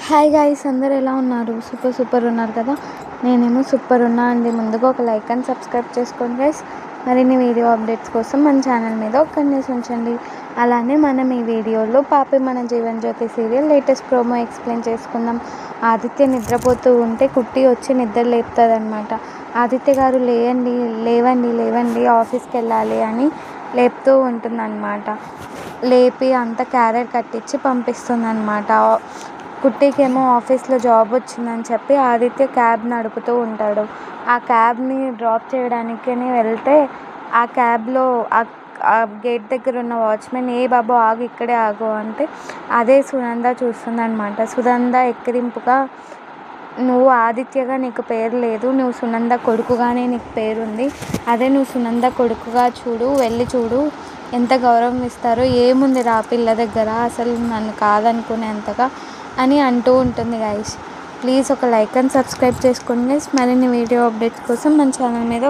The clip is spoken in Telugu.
హాయ్ గైస్, అందరు ఎలా ఉన్నారు? సూపర్ ఉన్నారు కదా. నేనేమో సూపర్ ఉన్నా అండి. ముందుగా ఒక లైక్ అండ్ సబ్స్క్రైబ్ చేసుకోండి గైస్. మరిన్ని వీడియో అప్డేట్స్ కోసం మన ఛానల్ మీద ఒక కన్నేసి ఉంచండి. అలానే మనం ఈ వీడియోలో పాపి మన Jeevan Jyoti serial latest promo explain చేసుకుందాం. ఆదిత్య నిద్రపోతూ ఉంటే కుట్టి వచ్చి నిద్ర లేపుతుంది అనమాట. ఆదిత్య గారు లేవండి ఆఫీస్కి వెళ్ళాలి అని లేపుతూ ఉంటుందన్నమాట. లేపి అంత క్యారెట్ కట్టించి పంపిస్తుంది అనమాట. కుట్టికేమో ఆఫీస్లో జాబ్ వచ్చిందని చెప్పి ఆదిత్య క్యాబ్ నడుపుతూ ఉంటాడు. ఆ క్యాబ్ని డ్రాప్ చేయడానికి వెళ్తే ఆ క్యాబ్లో ఆ గేట్ దగ్గర ఉన్న వాచ్మెన్, ఏ బాబు ఆగు, ఇక్కడే ఆగు అంటే అదే సునంద చూస్తుందన్నమాట. సునంద ఎక్కిరింపుగా, నువ్వు ఆదిత్యగా నీకు పేరు లేదు, నువ్వు సునంద కొడుకుగానే నీకు పేరుంది. అదే నువ్వు సునంద కొడుకుగా చూడు, వెళ్ళి చూడు ఎంత గౌరవం ఇస్తారో. ఏముంది రా పిల్ల దగ్గర, అసలు నన్ను కాదనుకునేంతగా అని అంటూ ఉంటుంది గైస్. ప్లీజ్ ఒక లైక్ అండ్ సబ్స్క్రైబ్ చేసుకోండి గైస్. మరిన్ని వీడియో అప్డేట్స్ కోసం మన ఛానల్ మీద